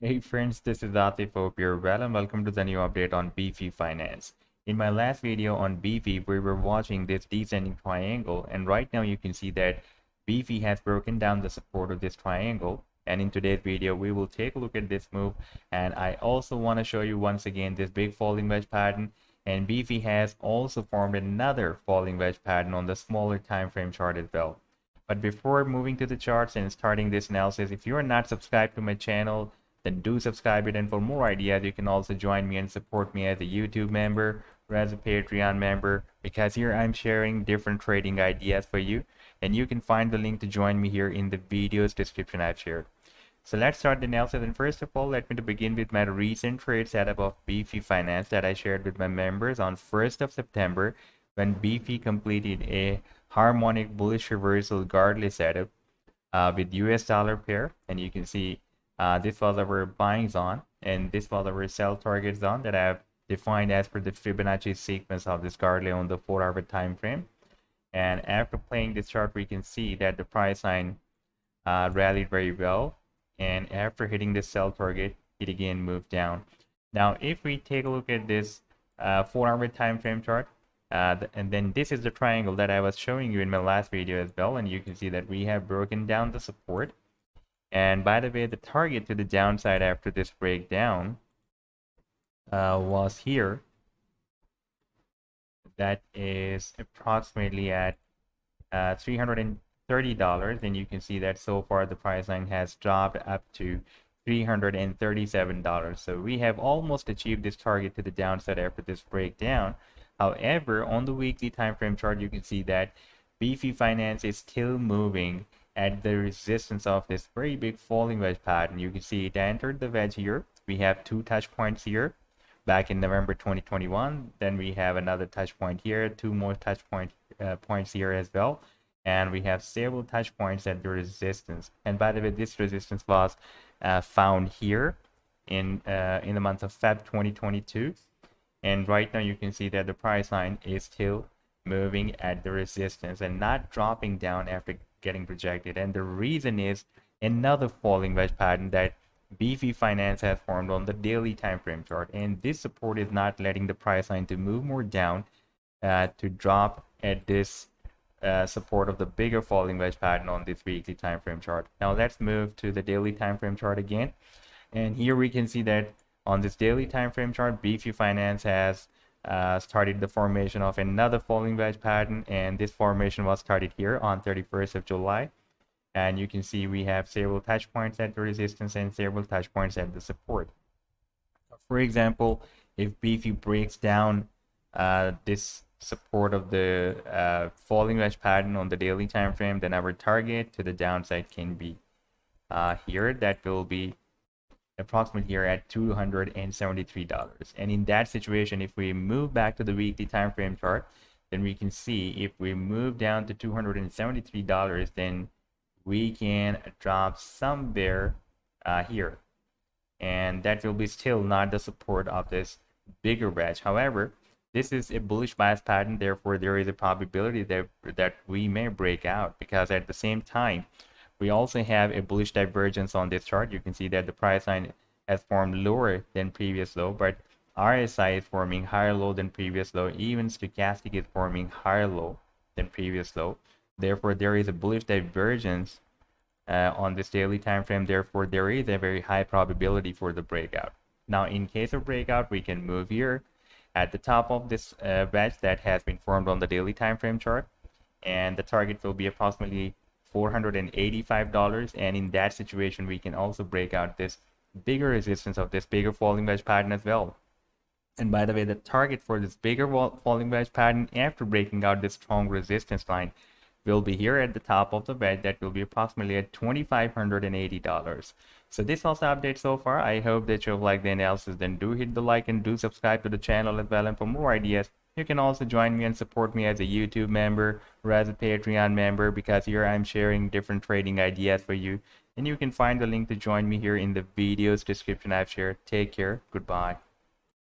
Hey friends, this is Atif. Hope you're well and welcome to the new update on Beefy Finance. In my last video on Beefy, we were watching this descending triangle, and right now you can see that Beefy has broken down the support of this triangle. And in today's video, we will take a look at this move, and I also want to show you once again this big falling wedge pattern. And Beefy has also formed another falling wedge pattern on the smaller time frame chart as well. But before moving to the charts and starting this analysis, if you are not subscribed to my channel, then do subscribe it. And for more ideas, you can also join me and support me as a YouTube member or as a Patreon member, because here I'm sharing different trading ideas for you. And you can find the link to join me here in the video's description I've shared. So let's start the analysis. And first of all, let me to begin with my recent trade setup of Beefy Finance that I shared with my members on 1st of September when Beefy completed a harmonic bullish reversal guardless setup with US dollar pair. And you can see this was our buying zone, and this was our sell target zone that I have defined as per the Fibonacci sequence of this guardly on the 4-hour time frame. And after playing this chart, we can see that the price line rallied very well, and after hitting the sell target, it again moved down. Now, if we take a look at this 4-hour time frame chart, and then this is the triangle that I was showing you in my last video as well, and you can see that we have broken down the support. And by the way, the target to the downside after this breakdown was here. That is approximately at $330. And you can see that so far the price line has dropped up to $337. So we have almost achieved this target to the downside after this breakdown. However, on the weekly time frame chart, you can see that Beefy Finance is still moving at the resistance of this very big falling wedge pattern. You can see it entered the wedge here. We have 2 touch points here back in November 2021. Then we have another touch point here, 2 more touch points here as well. And we have several touch points at the resistance. And by the way, this resistance was found here in the month of Feb 2022. And right now you can see that the price line is still moving at the resistance and not dropping down after getting projected. And the reason is another falling wedge pattern that Beefy Finance has formed on the daily time frame chart, and this support is not letting the price line to move more down to drop at this support of the bigger falling wedge pattern on this weekly time frame chart. Now let's move to the daily time frame chart again, and here we can see that on this daily time frame chart, Beefy Finance has started the formation of another falling wedge pattern, and this formation was started here on 31st of July. And you can see we have several touch points at the resistance and several touch points at the support. For example, if Beefy breaks down this support of the falling wedge pattern on the daily time frame, then our target to the downside can be here. That will be approximately here at $273. And in that situation, if we move back to the weekly time frame chart, then we can see if we move down to $273, then we can drop somewhere here, and that will be still not the support of this bigger wedge. However, this is a bullish bias pattern, therefore there is a probability that we may break out, because at the same time we also have a bullish divergence on this chart. You can see that the price line has formed lower than previous low, but RSI is forming higher low than previous low. Even stochastic is forming higher low than previous low. Therefore, there is a bullish divergence on this daily time frame. Therefore, there is a very high probability for the breakout. Now, in case of breakout, we can move here at the top of this wedge that has been formed on the daily time frame chart, and the target will be approximately $485. And in that situation, we can also break out this bigger resistance of this bigger falling wedge pattern as well. And by the way, the target for this bigger falling wedge pattern after breaking out this strong resistance line will be here at the top of the wedge. That will be approximately at $2,580. So this was the update so far. I hope that you've liked the analysis. Then do hit the like and do subscribe to the channel as well. And for more ideas, you can also join me and support me as a YouTube member or as a Patreon member, because here I'm sharing different trading ideas for you. And you can find the link to join me here in the video's description I've shared. Take care. Goodbye.